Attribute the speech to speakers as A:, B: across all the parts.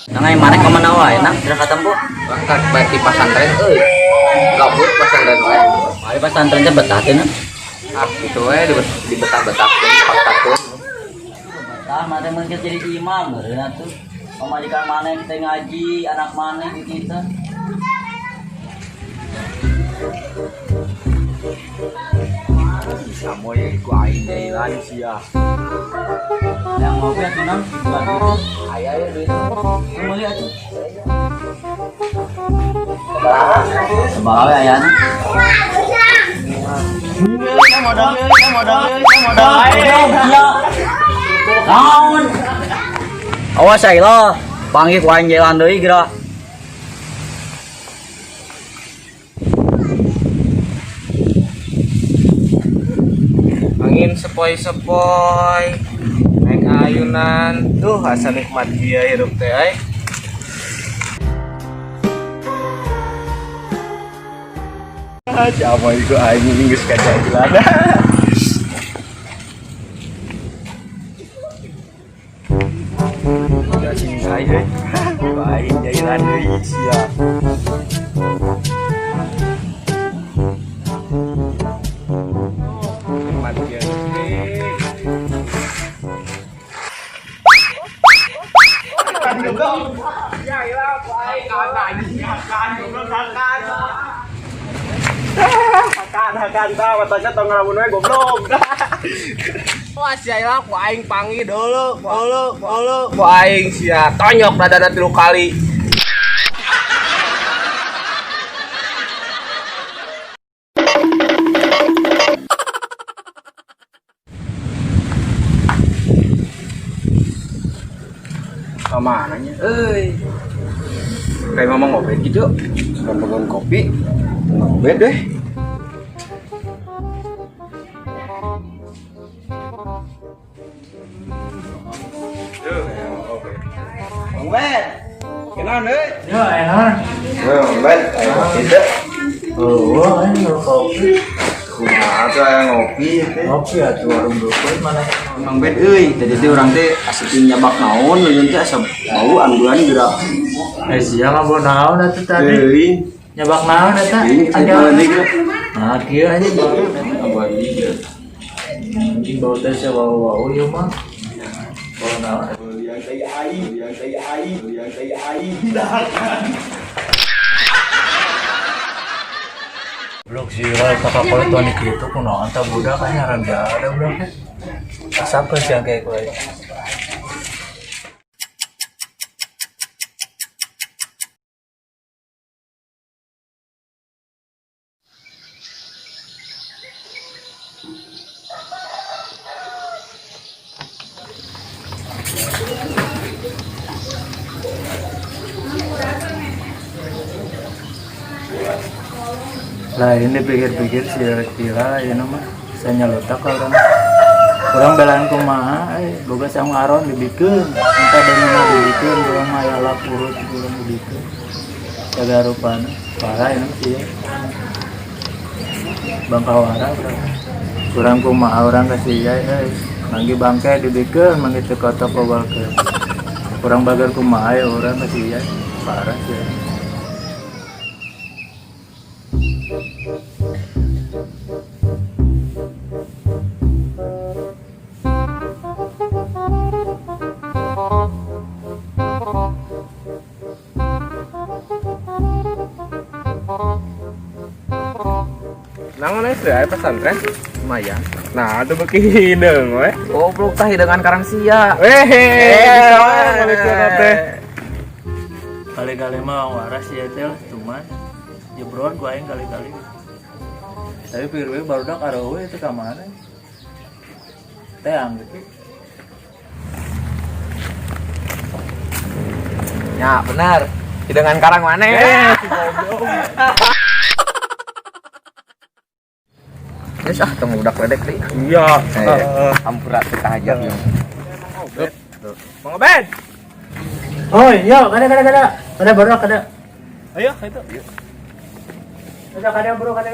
A: Nangai mana kemana wae nak gerak ketemu
B: Bangkat baik di pesantren gabut pesantren wae.
A: mari pesantren teh betah teh nah
B: Itu wae di betah-betahkeun paktakeun.
A: betah mari mungkin jadi imam meureun atuh pamajikan mana kita ngaji anak mana di kita
B: Samoy ku aing jailan sia.
A: yang ngopi atuh nang bukan itu
B: Aya duit.
A: meuli atuh sebawa ayana naon awas ayo panggil ku aing jalan deui geura
B: Angin sepoi-sepoi. Naik ayunan. Tuh asa nikmat dia hirup teh ai. Siapa itu aing geus kajailan. Udah sing saya. Aing jailan deui sia. Nikmat dia. Hakan tah watanya tong ngalamun we goblok. Wah sia ilah ku aing panggil deuleu ku aing sia tonyok dadana 3 kali. Kemana nya? Kayak ngomong ngobet gitu. Sudah pegang kopi, ngobet deh. Bang Bet, kenal deh?
A: ya enak
B: Bang Bet, ayo kopi deh.
A: ini kopi
B: Kumaha tuh aya ngopi teh.
A: kopi atuh warung dukun mana
B: Bang Bet euy, tadi teh urang teh asup nyabak naon ulun teh asa bau angguran geura.
A: sia ngabon naon atuh tadi
B: Euy,
A: nyabak naon eta
B: ini ada lagi geura.
A: nah kieu aja baru
B: Abang dia.
A: ini bau teh sia bau ieu mah bau naon
B: Yang tai aing.
A: blok sih lah kakak kulit tuan gitu kuno anta budak kan nyaran ada budak asap ke siang kayak gue lah ini pikir-pikir kira ya nama saya nyalutak orang kurang belan kumaha boga sang aron dibikeun entah dengan dibikeun kurang maya lap urut kurang dibikeun jaga rupana parah ini sih bangkawara kurang kumaha orang kasih ya manggi bangkai dibikeun manggi teu kotok obalkeun kurang bagar kumaha ya orang kasih ya parah sih
B: Nangon es deh pesantren lumayan. Nah, ada beki hideung we.
A: goblok tah hidangan karang sia kali-kali mah waras ya teh cuman jebron ku aing kali-kali tapi pikir barudak arawe itu ka mana teang gitu
B: Ya, benar. Dengan karang mana? Yes temu udah ledek nih.
C: Iya.
B: Hampura kita hajar ya. Mang Ben.
A: Oh iya, kada baru kada.
C: Ayo itu.
A: Kada bro, kada.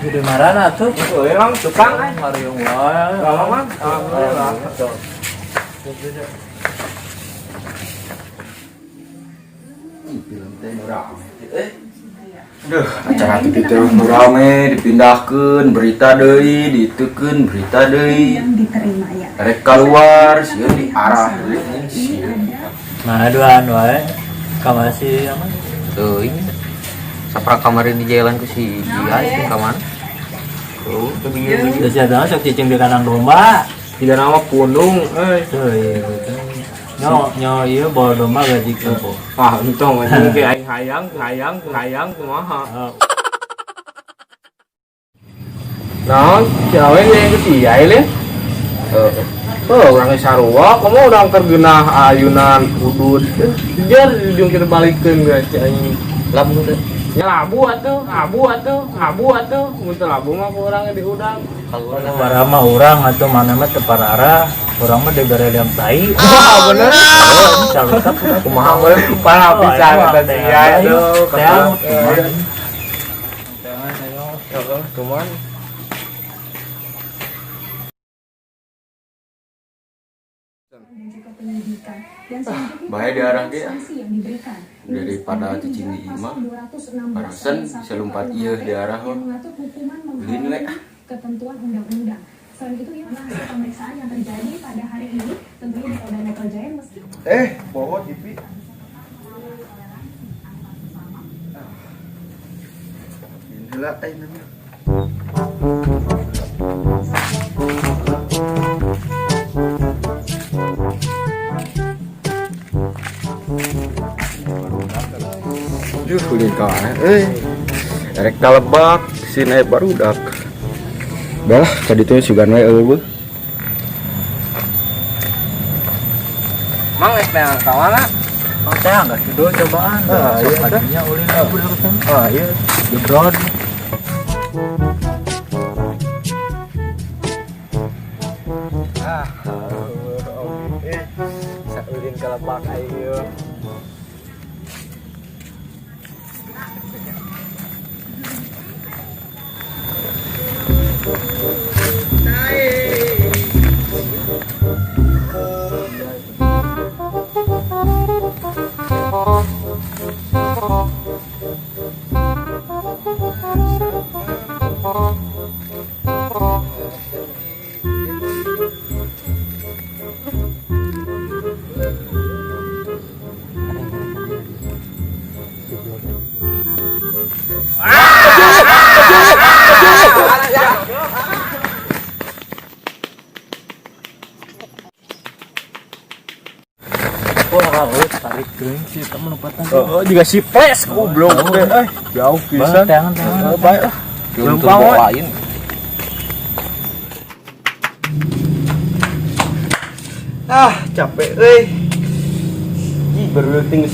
A: Di mana tuh?
B: Oh, emang tukang kan?
A: Mariung wae.
B: Lama mah. Alhamdulillah.
D: Duh, acara TV terus rame dipindahkan berita deui, ditekeun berita deui. Rek keluar sieun diarah deui sieun.
A: Nah, aduan wae. Kamasi apa?
B: Tuh ini. Sapra kamarin di jalan ke si dia itu kaman. Tuh,
A: Terus ada sok cicing di kandang domba.
B: tiga nama punung,
A: Tuh iya gitu. Nyo iya bawa domba gaji kebo.
B: Ah, untung anjing ke aing hayang kumaha. Nah, cewek yang ketiga ini. Orang sarua, kamu udah tergenah ayunan udut. Biar ujung kita balikin guys, aing labu teh. Ya labu atuh. Mun labu mah kurang di udang.
A: Para mah urang atau mana mah teu parara, urang mah dibere yang tai.
B: Wah, bener.
A: Calutak
B: Kumaha bener parah pisan tadi ya itu. Cuman
D: Bahaya diarah dia. Daripada cicing di imah. Parasan bisa lompat ieu diarah mah. Ulin we.
E: Ketentuan undang-undang. Selain itu, ini adalah hasil pemeriksaan yang terjadi pada hari ini, tentunya di Polda Metro Jaya meski
C: Bawa TV. Inilah namanya.
D: Ulin kawan. Rek kalebak sini barudak. Dah tadi tuh sugan we eueuh.
B: mang es teh kawana.
A: Oh, teh enggak kido cobaan. Sok kadinya ulin udah kesana.
C: Ah iya.
A: Jebrod.
C: Saulin kalebak ayo.
A: Wah, tarik teuing sih temen lupatan.
C: Oh, juga si flash goblok. Jauh pisan.
A: Tangan.
C: Baik lah.
B: Belum
C: Gampang, we.
B: bawain.
C: Capek euy. Ih, berleuting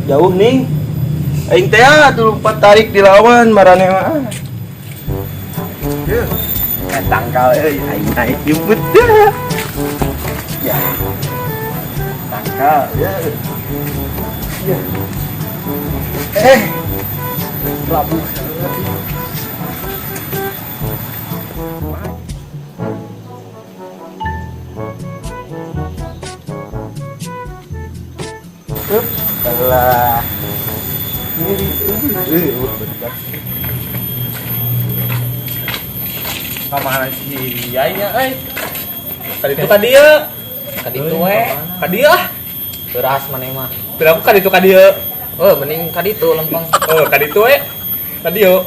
C: jauh nih. Aing teh tuh lompat tarik dilawan marane mah. Yeuh. Tangkal euy, aing naik jemput dah. Ya. Tangkal ya. Ya. Labu. Alah.
B: Kamana si Yainya Kadi itu kadieu. Kadi itu we. Kadi ah. Beras maneh mah. Bilang kadi itu kadieu. Oh, mending kadi itu lempeng. Oh, kadi itu we. Kadieu.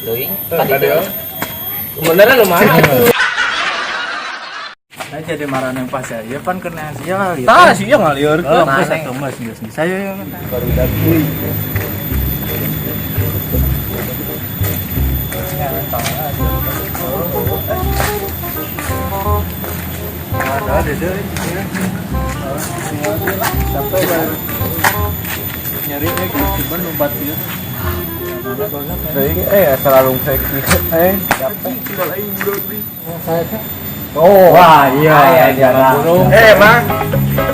B: Teuing. Kadi itu. Beneran lu mah.
A: Nah jadi marah yang pas ya, pan kena sial gitu.
C: Tah sih yang ngalieur.
A: Oh,
B: Nah,
A: pas
B: Neng.
A: satu mas geus nih. Saya yang
C: Baru daging.
A: Ada deh. Sampai nyari cuman lompat dia.
C: selalu seksi.
A: Capek.
C: Oh,
A: Wah, iya,
C: jarang.
A: burung.
C: Mang.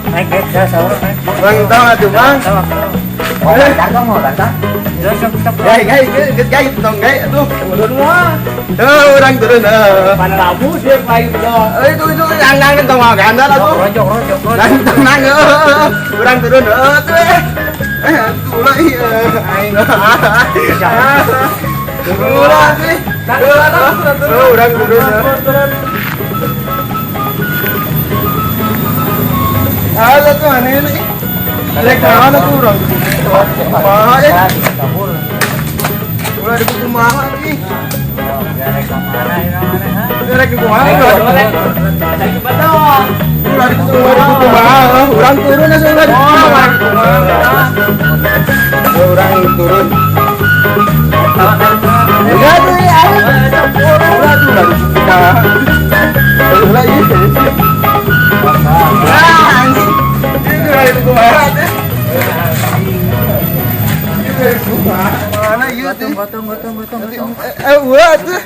A: Naik ya, sahur naik.
C: Mang tahu atuh, Mang.
A: Datang mau datang. Ya, sok.
C: Gai, tong gai atuh. Turun mah. Orang turun.
B: Labu dia paling dong.
C: Itu nang tong gandal atuh.
A: Rojok.
C: Nang orang turun tuh. Tulai aing. Tulai sih. Orang turun. Ada tuh aneh nih. Lek mana tuh orang? Kumaha
A: Kabur.
C: Ulah di kumaha nih.
A: Ya, rek mana ini mana ha?
C: Lek kumaha?
B: Lagi betul.
C: Ulah di kumaha. Orang turun aja ulah di kumaha. Orang turun. Enggak tuh ya. Ulah tuh ulah di kumaha. Ulah ini. Anjing. Ini ulah di kumaha deh. Mana iya tuh?
A: Gotong.
C: Ulah tuh.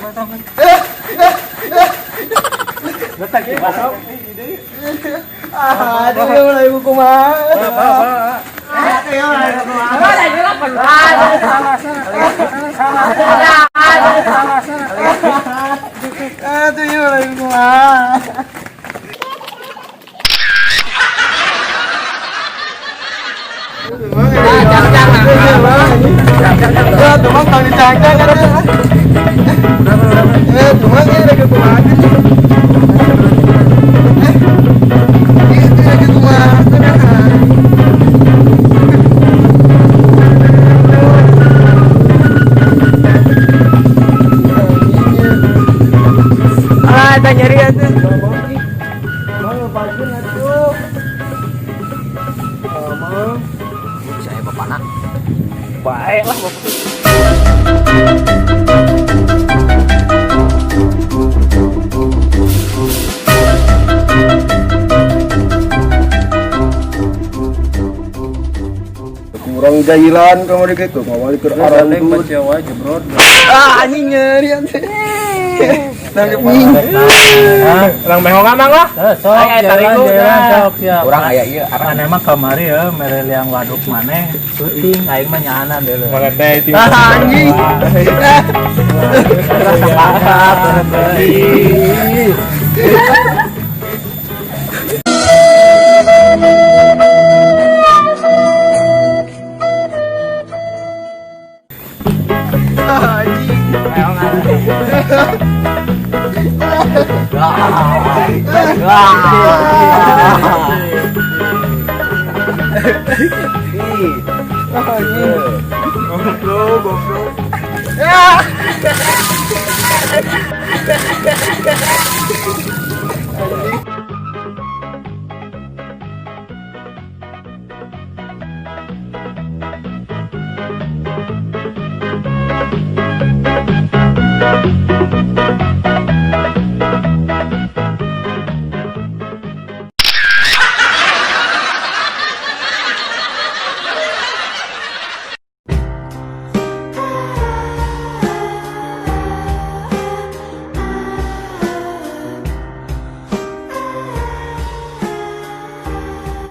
C: Aduh, mulai kumaha. Aduh, mulai kumaha. Tumang tang dicangkang kan. Tumang ini lagi kumaha. Itu lagi kumaha. Ada nyari atuh. Mau pakin atuh. Mau.
B: Saya bapak nak.
C: Baiklah bapak. Kurang jailan kamu dikit tuh mau balik ke arah
A: Paling
C: dulu.
A: Jawa jebrot.
C: Anjing nyeri ante. Nangkep nih.
B: Orang mehong amang lah.
A: Sok jalan sok siap.
B: Orang aya ieu arah.
A: Mana emang kamari ya merel yang waduk maneh syuting aing mah nyaanan deui.
B: Mana teh tim.
C: Anjing.
A: Rasa banget.